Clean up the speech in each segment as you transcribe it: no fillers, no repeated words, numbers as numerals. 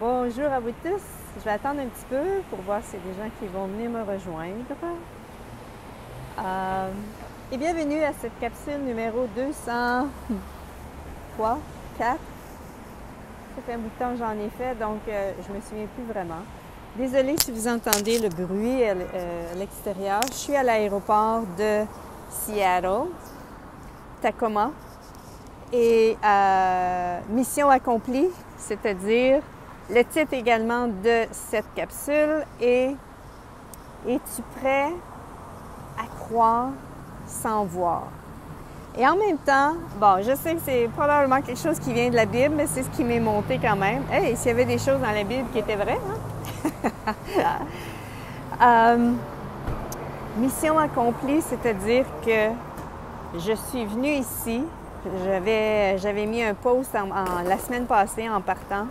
Bonjour à vous tous. Je vais attendre un petit peu pour voir s'il y a des gens qui vont venir me rejoindre. Et bienvenue à cette capsule numéro 203, 4. Ça fait un bout de temps que j'en ai fait, donc je me souviens plus vraiment. Désolée si vous entendez le bruit à l'extérieur. Je suis à l'aéroport de Seattle, Tacoma. Et mission accomplie, c'est-à-dire le titre également de cette capsule est « Es-tu prêt à croire sans voir ?» Et en même temps, bon, je sais que c'est probablement quelque chose qui vient de la Bible, mais c'est ce qui m'est monté quand même. Hey, s'il y avait des choses dans la Bible qui étaient vraies, hein? Mission accomplie, c'est-à-dire que je suis venue ici. J'avais mis un post la semaine passée en partant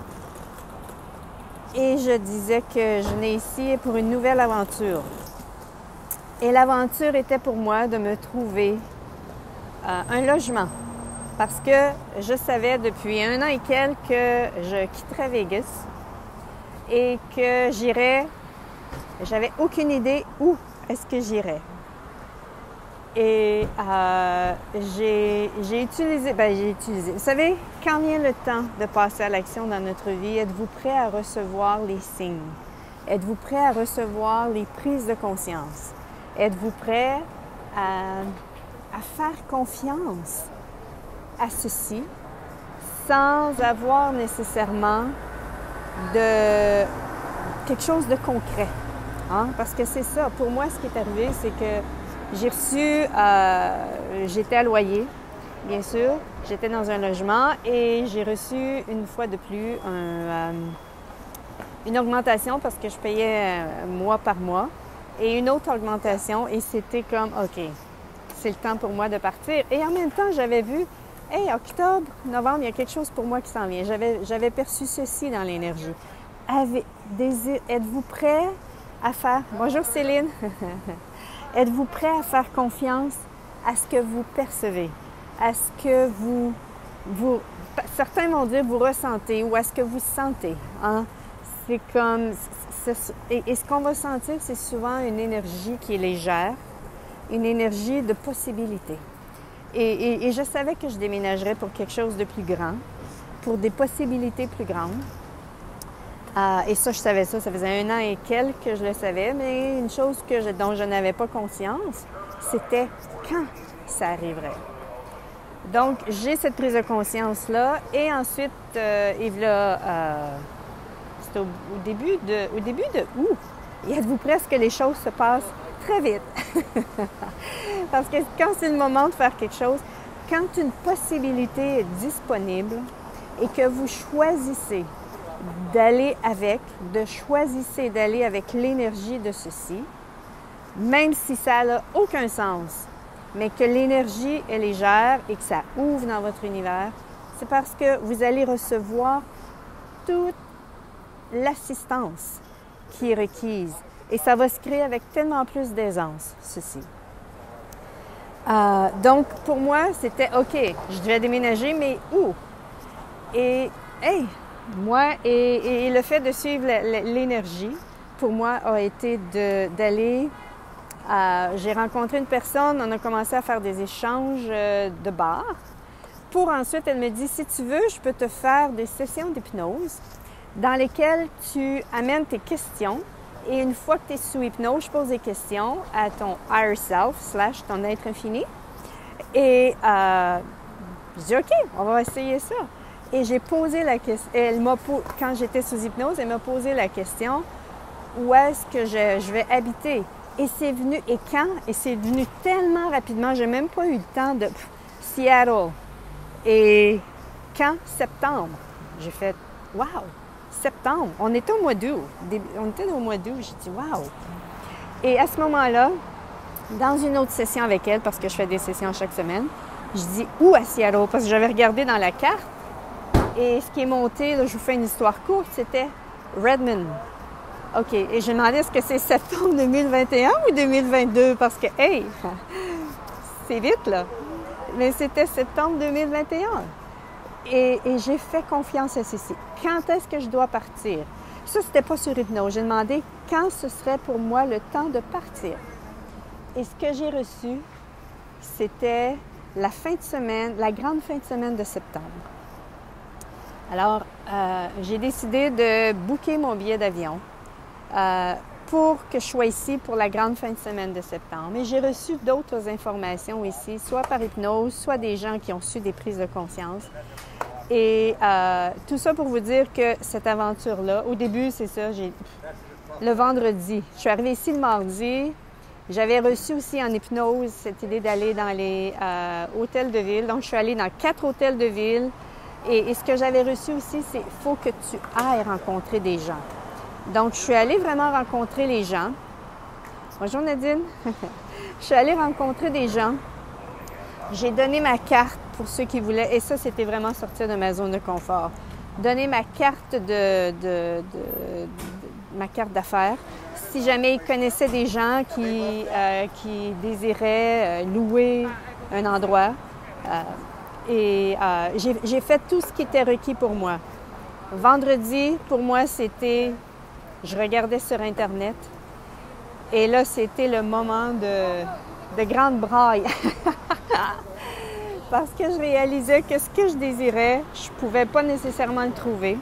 et je disais que je venais ici pour une nouvelle aventure. Et l'aventure était pour moi de me trouver un logement parce que je savais depuis 1 an et quelques que je quitterais Vegas et que j'irais. J'avais aucune idée où est-ce que j'irais. Et j'ai utilisé. Vous savez, quand vient le temps de passer à l'action dans notre vie, êtes-vous prêt à recevoir les signes? Êtes-vous prêt à recevoir les prises de conscience? Êtes-vous prêt à faire confiance à ceci sans avoir nécessairement de quelque chose de concret? Hein? Parce que c'est ça. Pour moi, ce qui est arrivé, c'est que j'ai reçu, j'étais à loyer, bien sûr, j'étais dans un logement et j'ai reçu une fois de plus une augmentation parce que je payais mois par mois et une autre augmentation et c'était comme, OK, c'est le temps pour moi de partir. Et en même temps, j'avais vu, hey, octobre, novembre, il y a quelque chose pour moi qui s'en vient. J'avais perçu ceci dans l'énergie. Êtes-vous prêt à faire... Bonjour Céline! Êtes-vous prêt à faire confiance à ce que vous percevez, à ce que vous certains vont dire vous ressentez ou à ce que vous sentez. Hein? C'est comme, et ce qu'on va sentir, c'est souvent une énergie qui est légère, une énergie de possibilité. Et je savais que je déménagerais pour quelque chose de plus grand, pour des possibilités plus grandes. Et ça, je savais ça faisait 1 an et quelques que je le savais, mais une chose dont je n'avais pas conscience, c'était quand ça arriverait. Donc, j'ai cette prise de conscience-là, et ensuite, c'était au début de août. Et êtes-vous prêts à ce que les choses se passent très vite? Parce que quand c'est le moment de faire quelque chose, quand une possibilité est disponible et que vous choisissez d'aller avec l'énergie de ceci, même si ça n'a aucun sens, mais que l'énergie est légère et que ça ouvre dans votre univers, c'est parce que vous allez recevoir toute l'assistance qui est requise. Et ça va se créer avec tellement plus d'aisance, ceci. Donc, pour moi, c'était OK, je devais déménager, mais où? Et, hey! Moi, et le fait de suivre l'énergie, pour moi, a été d'aller... j'ai rencontré une personne, on a commencé à faire des échanges de bar. Pour ensuite, elle me dit, si tu veux, je peux te faire des sessions d'hypnose dans lesquelles tu amènes tes questions. Et une fois que tu es sous hypnose, je pose des questions à ton higher self / ton être infini. Et je dis, OK, on va essayer ça. Et j'ai posé la question, quand j'étais sous hypnose, elle m'a posé la question, où est-ce que je vais habiter? Et c'est venu, et quand? Et c'est venu tellement rapidement, j'ai même pas eu le temps de... Seattle. Et quand? Septembre. J'ai fait, wow! Septembre. On était au mois d'août. J'ai dit, wow! Et à ce moment-là, dans une autre session avec elle, parce que je fais des sessions chaque semaine, je dis, où à Seattle? Parce que j'avais regardé dans la carte. Et ce qui est monté, là, je vous fais une histoire courte, c'était Redmond. OK. Et je me demandais, est-ce que c'est septembre 2021 ou 2022? Parce que, hey, c'est vite, là. Mais c'était septembre 2021. Et j'ai fait confiance à ceci. Quand est-ce que je dois partir? Ça, c'était pas sur hypnose. J'ai demandé quand ce serait pour moi le temps de partir. Et ce que j'ai reçu, c'était la fin de semaine, la grande fin de semaine de septembre. Alors, j'ai décidé de booker mon billet d'avion pour que je sois ici pour la grande fin de semaine de septembre. Mais j'ai reçu d'autres informations ici, soit par hypnose, soit des gens qui ont su des prises de conscience. Et tout ça pour vous dire que cette aventure-là, au début, c'est ça, le vendredi. Je suis arrivée ici le mardi. J'avais reçu aussi en hypnose cette idée d'aller dans les hôtels de ville. Donc, je suis allée dans 4 hôtels de ville. Et ce que j'avais reçu aussi, c'est qu'il faut que tu ailles rencontrer des gens. Donc, je suis allée vraiment rencontrer les gens. Bonjour Nadine. Je suis allée rencontrer des gens. J'ai donné ma carte pour ceux qui voulaient, et ça, c'était vraiment sortir de ma zone de confort. Donner ma carte ma carte d'affaires. Si jamais ils connaissaient des gens qui désiraient louer un endroit. J'ai fait tout ce qui était requis pour moi. Vendredi, pour moi, c'était... Je regardais sur Internet. Et là, c'était le moment de grande braille. Parce que je réalisais que ce que je désirais, je ne pouvais pas nécessairement le trouver.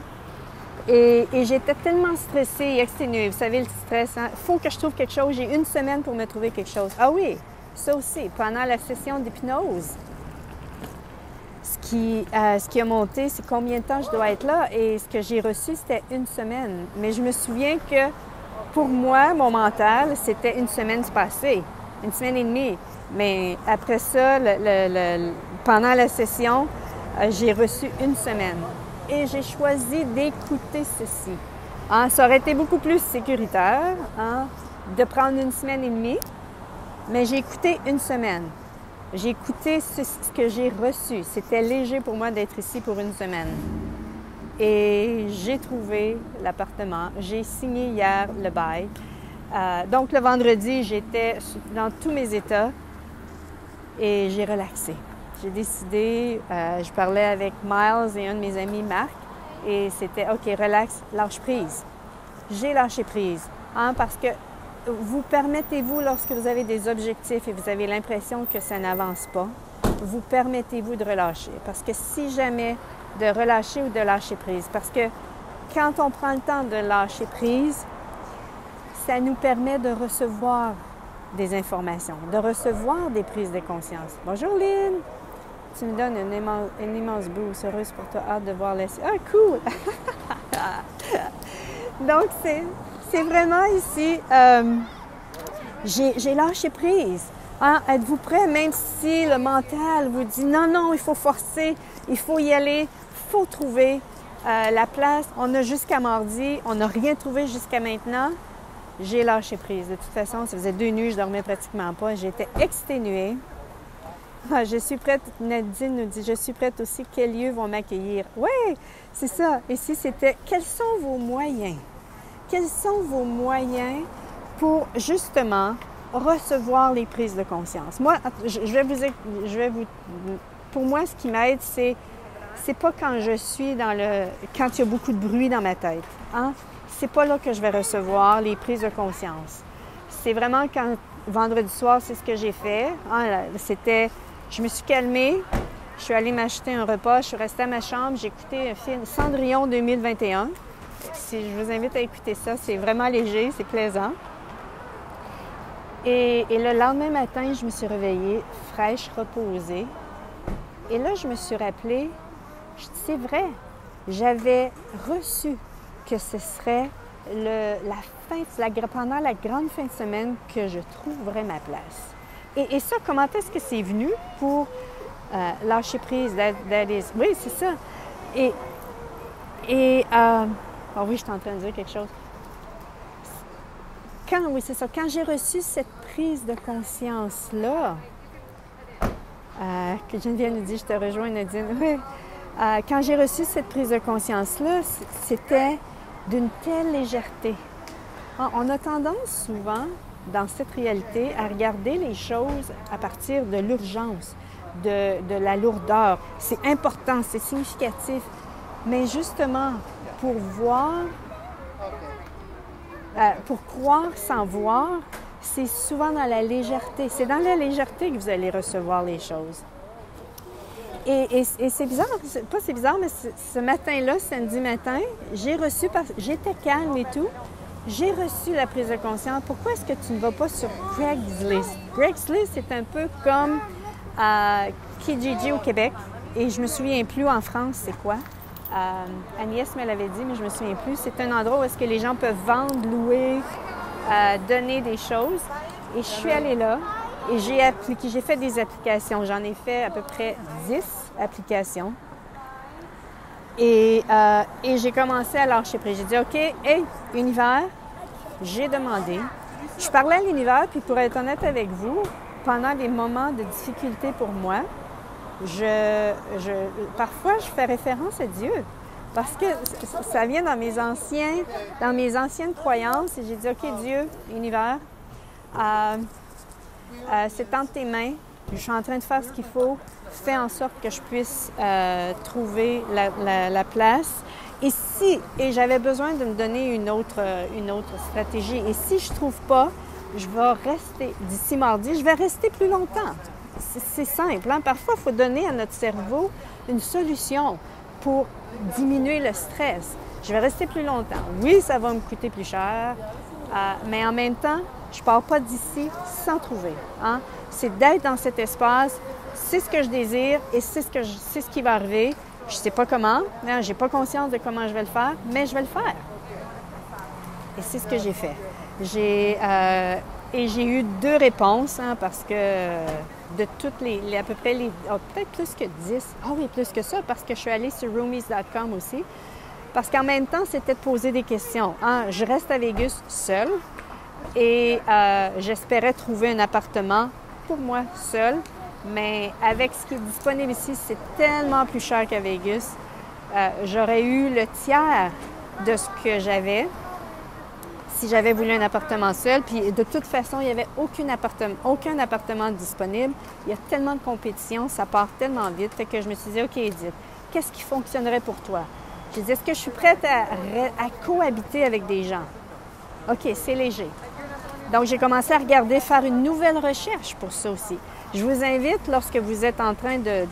Et j'étais tellement stressée et exténuée. Vous savez, le stress, il faut que je trouve quelque chose. J'ai 1 semaine pour me trouver quelque chose. Ah oui, ça aussi, pendant la session d'hypnose. Ce qui a monté, c'est combien de temps je dois être là. Et ce que j'ai reçu, c'était 1 semaine. Mais je me souviens que pour moi, mon mental, c'était 1 semaine passée, 1 semaine et demie. Mais après ça, pendant la session, j'ai reçu 1 semaine. Et j'ai choisi d'écouter ceci. Ça aurait été beaucoup plus sécuritaire de prendre 1 semaine et demie, mais j'ai écouté 1 semaine. J'ai écouté ce que j'ai reçu. C'était léger pour moi d'être ici pour 1 semaine. Et j'ai trouvé l'appartement. J'ai signé hier le bail. Donc, le vendredi, j'étais dans tous mes états et j'ai relaxé. J'ai décidé, je parlais avec Miles et un de mes amis, Marc, et c'était « OK, relax, lâche prise ». J'ai lâché prise, parce que vous permettez-vous, lorsque vous avez des objectifs et vous avez l'impression que ça n'avance pas, vous permettez-vous de relâcher. Parce que si jamais de relâcher ou de lâcher prise, parce que quand on prend le temps de lâcher prise, ça nous permet de recevoir des informations, de recevoir des prises de conscience. Bonjour Lynn! Tu me donnes un immense boost. Heureuse pour toi, hâte de voir la... Ah, cool! Donc, c'est vraiment ici, j'ai lâché prise. Êtes-vous prêts? Même si le mental vous dit non, non, il faut forcer, il faut y aller, il faut trouver la place. On a jusqu'à mardi, on n'a rien trouvé jusqu'à maintenant. J'ai lâché prise. De toute façon, ça faisait 2 nuits, je ne dormais pratiquement pas. J'étais exténuée. Je suis prête, Nadine nous dit, je suis prête aussi, quels lieux vont m'accueillir? Oui, c'est ça. Ici, c'était, quels sont vos moyens? Quels sont vos moyens pour, justement, recevoir les prises de conscience? Moi, pour moi, ce qui m'aide, c'est pas quand je suis quand il y a beaucoup de bruit dans ma tête. C'est pas là que je vais recevoir les prises de conscience. C'est vraiment quand, vendredi soir, c'est ce que j'ai fait. Je me suis calmée, je suis allée m'acheter un repas, je suis restée à ma chambre, j'ai écouté un film Cendrillon 2021. Je vous invite à écouter ça, c'est vraiment léger, c'est plaisant. Et le lendemain matin, je me suis réveillée, fraîche, reposée. Et là, je me suis rappelée, c'est vrai, j'avais reçu que ce serait pendant la grande fin de semaine que je trouverais ma place. Et ça, comment est-ce que c'est venu pour lâcher prise, d'aller... Oui, c'est ça. Oh oui, je suis en train de dire quelque chose. Oui, c'est ça. Quand j'ai reçu cette prise de conscience-là, que Geneviève nous dit, je te rejoins, Nadine. Oui. Quand j'ai reçu cette prise de conscience-là, c'était d'une telle légèreté. On a tendance souvent, dans cette réalité, à regarder les choses à partir de l'urgence, de la lourdeur. C'est important, c'est significatif. Mais justement, pour voir, pour croire sans voir, c'est souvent dans la légèreté. C'est dans la légèreté que vous allez recevoir les choses. Et c'est bizarre, c'est bizarre, mais ce matin-là, samedi matin, j'étais calme et tout, j'ai reçu la prise de conscience. Pourquoi est-ce que tu ne vas pas sur Craigslist? Craigslist, c'est un peu comme Kijiji au Québec, et je me souviens plus en France, c'est quoi? Agnès me l'avait dit, mais je me souviens plus. C'est un endroit où est-ce que les gens peuvent vendre, louer, donner des choses. Et je suis allée là. Et j'ai fait des applications. J'en ai fait à peu près 10 applications. Et j'ai commencé à lâcher prise. J'ai dit, OK, hey, univers, j'ai demandé. Je parlais à l'univers, puis pour être honnête avec vous, pendant des moments de difficulté pour moi, parfois, je fais référence à Dieu. Parce que ça vient dans mes anciennes croyances. Et j'ai dit, OK, Dieu, univers, c'est entre tes mains. Je suis en train de faire ce qu'il faut. Fais en sorte que je puisse trouver la place. Et j'avais besoin de me donner une autre stratégie. Et si je ne trouve pas, je vais rester, d'ici mardi, je vais rester plus longtemps. C'est simple. Hein? Parfois, il faut donner à notre cerveau une solution pour diminuer le stress. Je vais rester plus longtemps. Oui, ça va me coûter plus cher, mais en même temps, je ne pars pas d'ici sans trouver. Hein? C'est d'être dans cet espace, c'est ce que je désire et c'est ce qui va arriver. Je ne sais pas comment, je n'ai pas conscience de comment je vais le faire, mais je vais le faire. Et c'est ce que j'ai fait. J'ai eu 2 réponses, hein, parce que de toutes à peu près peut-être plus que 10. Ah oui, plus que ça, parce que je suis allée sur roomies.com aussi. Parce qu'en même temps, c'était de poser des questions. Hein. Je reste à Vegas seule et j'espérais trouver un appartement pour moi seule. Mais avec ce qui est disponible ici, c'est tellement plus cher qu'à Vegas. J'aurais eu le tiers de ce que j'avais si j'avais voulu un appartement seul. Puis de toute façon, il n'y avait aucun appartement disponible. Il y a tellement de compétition, ça part tellement vite. Fait que je me suis dit, OK, Edith, qu'est-ce qui fonctionnerait pour toi? J'ai dit, est-ce que je suis prête à cohabiter avec des gens? OK, c'est léger. Donc, j'ai commencé à regarder, faire une nouvelle recherche pour ça aussi. Je vous invite, lorsque vous êtes en train de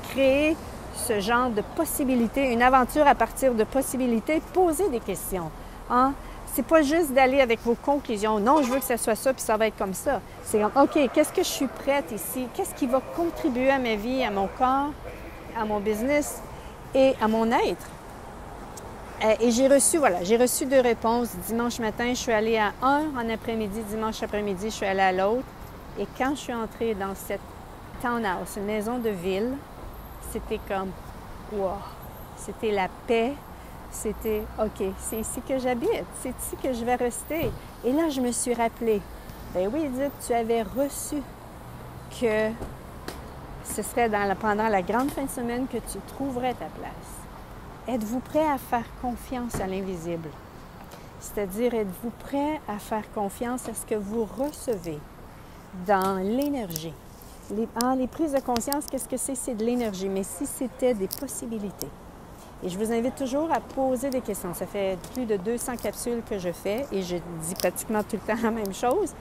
créer ce genre de possibilités, une aventure à partir de possibilités, posez des questions. Hein? C'est pas juste d'aller avec vos conclusions. Non, je veux que ça soit ça, puis ça va être comme ça. C'est comme, OK, qu'est-ce que je suis prête ici? Qu'est-ce qui va contribuer à ma vie, à mon corps, à mon business et à mon être? Et j'ai reçu 2 réponses. Dimanche matin, je suis allée à un en après-midi. Dimanche après-midi, je suis allée à l'autre. Et quand je suis entrée dans cette townhouse, une maison de ville, c'était comme, wow! C'était la paix. C'était, OK, c'est ici que j'habite. C'est ici que je vais rester. Et là, je me suis rappelée, ben oui, Edith, tu avais reçu que ce serait pendant la grande fin de semaine que tu trouverais ta place. Êtes-vous prêt à faire confiance à l'invisible? C'est-à-dire, êtes-vous prêt à faire confiance à ce que vous recevez dans l'énergie? Les prises de conscience, qu'est-ce que c'est? C'est de l'énergie, mais si c'était des possibilités. Et je vous invite toujours à poser des questions. Ça fait plus de 200 capsules que je fais et je dis pratiquement tout le temps la même chose.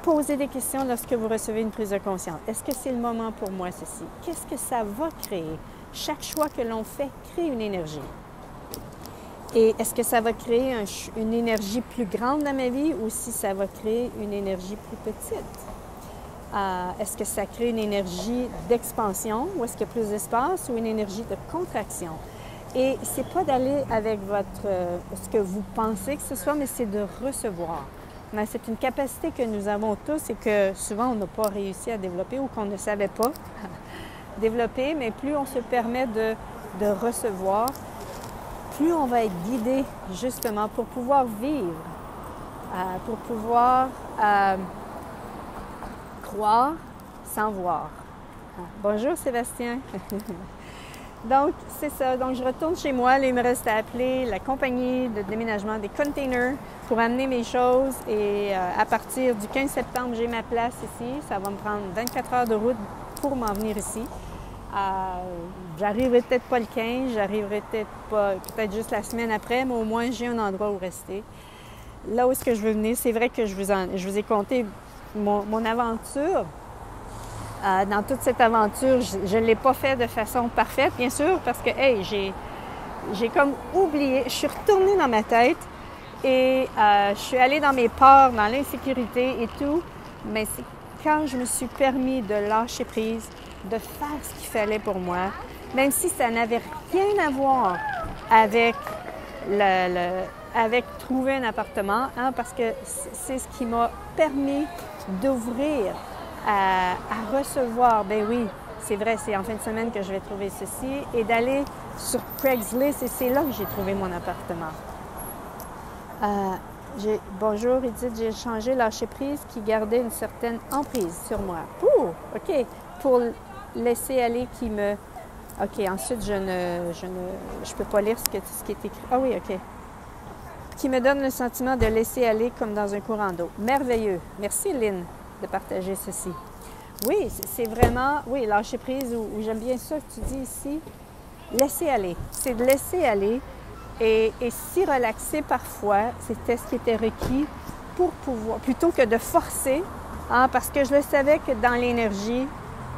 Posez des questions lorsque vous recevez une prise de conscience. Est-ce que c'est le moment pour moi, ceci? Qu'est-ce que ça va créer? Chaque choix que l'on fait crée une énergie. Et est-ce que ça va créer une énergie plus grande dans ma vie ou si ça va créer une énergie plus petite? Est-ce que ça crée une énergie d'expansion ou est-ce qu'il y a plus d'espace ou une énergie de contraction? Et c'est pas d'aller avec ce que vous pensez que ce soit, mais c'est de recevoir. Mais c'est une capacité que nous avons tous et que souvent on n'a pas réussi à développer ou qu'on ne savait pas développer, mais plus on se permet de recevoir, plus on va être guidé justement pour pouvoir vivre, pour pouvoir croire sans voir. Bonjour Sébastien. Donc, c'est ça. Donc, je retourne chez moi. Là, il me reste à appeler la compagnie de déménagement des containers pour amener mes choses. Et à partir du 15 septembre, j'ai ma place ici. Ça va me prendre 24 heures de route pour m'en venir ici. J'arriverai peut-être pas le 15, j'arriverai peut-être juste la semaine après, mais au moins j'ai un endroit où rester. Là où est-ce que je veux venir, c'est vrai que je vous ai conté mon aventure. Dans toute cette aventure, je ne l'ai pas fait de façon parfaite, bien sûr, parce que, hey, j'ai comme oublié, je suis retournée dans ma tête et je suis allée dans mes peurs, dans l'insécurité et tout, mais c'est quand je me suis permis de lâcher prise, de faire ce qu'il fallait pour moi, même si ça n'avait rien à voir avec avec trouver un appartement, hein, parce que c'est ce qui m'a permis d'ouvrir à recevoir, ben oui, c'est vrai, c'est en fin de semaine que je vais trouver ceci, et d'aller sur Craigslist, et c'est là que j'ai trouvé mon appartement. Bonjour Edith, j'ai changé lâcher prise qui gardait une certaine emprise sur moi. Ouh, OK, pour laisser aller qui me... OK, ensuite, je peux pas lire ce qui est écrit. Ah oui, OK. Qui me donne le sentiment de laisser aller comme dans un courant d'eau. Merveilleux. Merci, Lynn, de partager ceci. Oui, c'est vraiment... Oui, lâcher prise, ou j'aime bien ça que tu dis ici. Laisser aller. C'est de laisser aller et s'y relaxer parfois. C'était ce qui était requis pour pouvoir... Plutôt que de forcer, hein, parce que je le savais que dans l'énergie...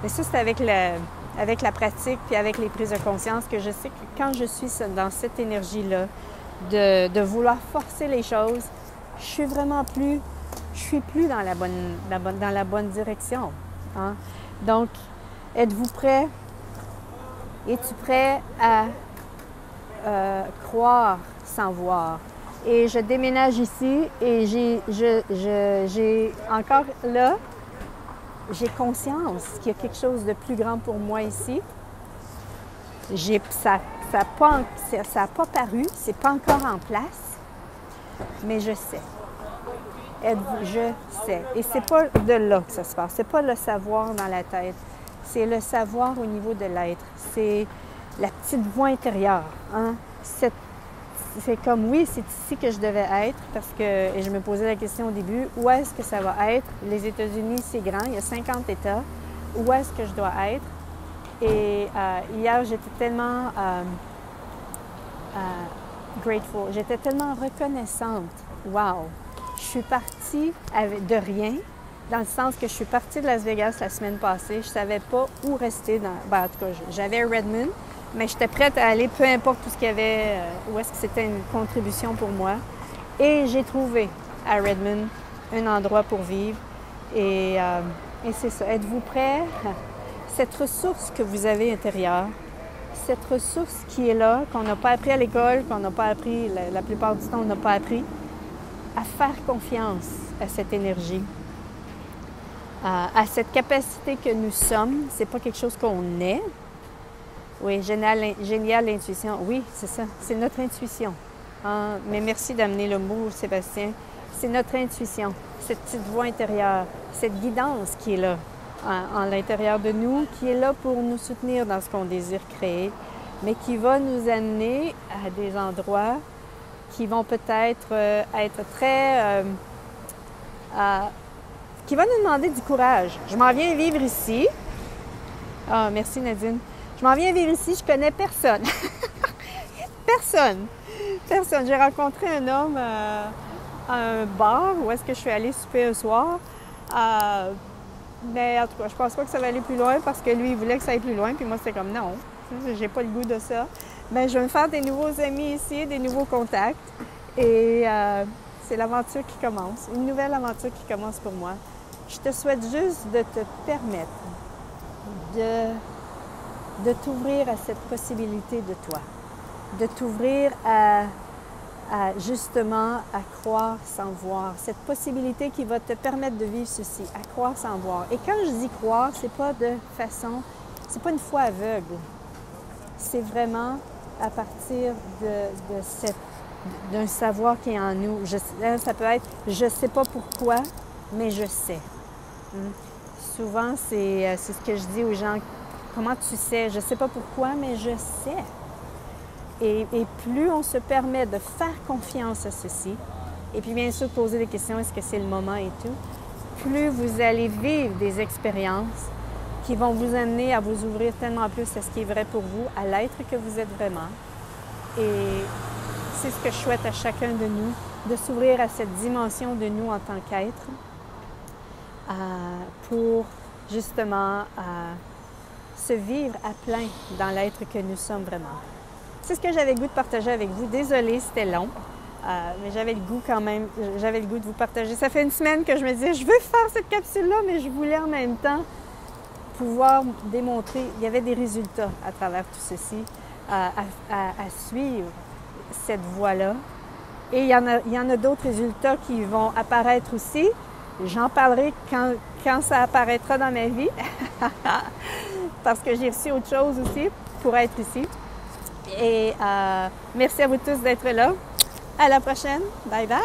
Mais ça, c'est avec la pratique puis avec les prises de conscience que je sais que quand je suis dans cette énergie-là, de vouloir forcer les choses, je suis plus dans la bonne direction. Hein? Donc, êtes-vous prêt? Es-tu prêt à croire sans voir? Et je déménage ici et j'ai encore là, j'ai conscience qu'il y a quelque chose de plus grand pour moi ici. Ça n'a pas paru, c'est pas encore en place, mais je sais. Je sais. Et c'est pas de là que ça se passe. C'est pas le savoir dans la tête. C'est le savoir au niveau de l'être. C'est la petite voix intérieure. Hein? C'est comme, oui, c'est ici que je devais être, parce que, et je me posais la question au début, où est-ce que ça va être? Les États-Unis, c'est grand, il y a 50 États. Où est-ce que je dois être? Et hier, j'étais tellement grateful, j'étais tellement reconnaissante. Wow! Je suis partie de rien, dans le sens que je suis partie de Las Vegas la semaine passée. Je ne savais pas où rester. En tout cas, j'avais Redmond, mais j'étais prête à aller, peu importe tout ce qu'il y avait, où est-ce que c'était une contribution pour moi. Et j'ai trouvé à Redmond un endroit pour vivre. Et c'est ça. Êtes-vous prêts? Cette ressource que vous avez intérieure, cette ressource qui est là, qu'on n'a pas appris à l'école, qu'on n'a pas appris, la plupart du temps, on n'a pas appris, à faire confiance à cette énergie, à cette capacité que nous sommes. C'est pas quelque chose qu'on est. Oui, génial l'intuition. Oui, c'est ça. C'est notre intuition. Mais merci d'amener le mot, Sébastien. C'est notre intuition, cette petite voix intérieure, cette guidance qui est là, en l'intérieur de nous, qui est là pour nous soutenir dans ce qu'on désire créer, mais qui va nous amener à des endroits qui vont peut-être être très... qui va nous demander du courage. Je m'en viens vivre ici. Ah, merci Nadine. Je m'en viens vivre ici, je connais personne. Personne. J'ai rencontré un homme à un bar où est-ce que je suis allée souper un soir. Mais en tout cas, je pense pas que ça va aller plus loin parce que lui, il voulait que ça aille plus loin. Puis moi, c'était comme non, j'ai pas le goût de ça. Mais je vais me faire des nouveaux amis ici, des nouveaux contacts. Et c'est l'aventure qui commence, une nouvelle aventure qui commence pour moi. Je te souhaite juste de te permettre de t'ouvrir à cette possibilité de toi, de t'ouvrir justement à croire sans voir, cette possibilité qui va te permettre de vivre ceci, à croire sans voir. Et quand je dis croire, c'est pas une foi aveugle, c'est vraiment à partir d'un savoir qui est en nous. Ça peut être « je sais pas pourquoi, mais je sais ». Souvent, c'est ce que je dis aux gens. Comment tu sais? Je sais pas pourquoi, mais je sais. Et plus on se permet de faire confiance à ceci, et puis bien sûr poser des questions, est-ce que c'est le moment et tout, plus vous allez vivre des expériences qui vont vous amener à vous ouvrir tellement plus à ce qui est vrai pour vous, à l'être que vous êtes vraiment. Et c'est ce que je souhaite à chacun de nous, de s'ouvrir à cette dimension de nous en tant qu'être pour justement se vivre à plein dans l'être que nous sommes vraiment. C'est ce que j'avais le goût de partager avec vous. Désolée, c'était long, mais j'avais le goût quand même, j'avais le goût de vous partager. Ça fait une semaine que je me disais, je veux faire cette capsule-là, mais je voulais en même temps pouvoir démontrer, il y avait des résultats à travers tout ceci, à suivre cette voie-là. Et il y en a d'autres résultats qui vont apparaître aussi. J'en parlerai quand ça apparaîtra dans ma vie, parce que j'ai reçu autre chose aussi pour être ici. Et merci à vous tous d'être là. À la prochaine. Bye bye!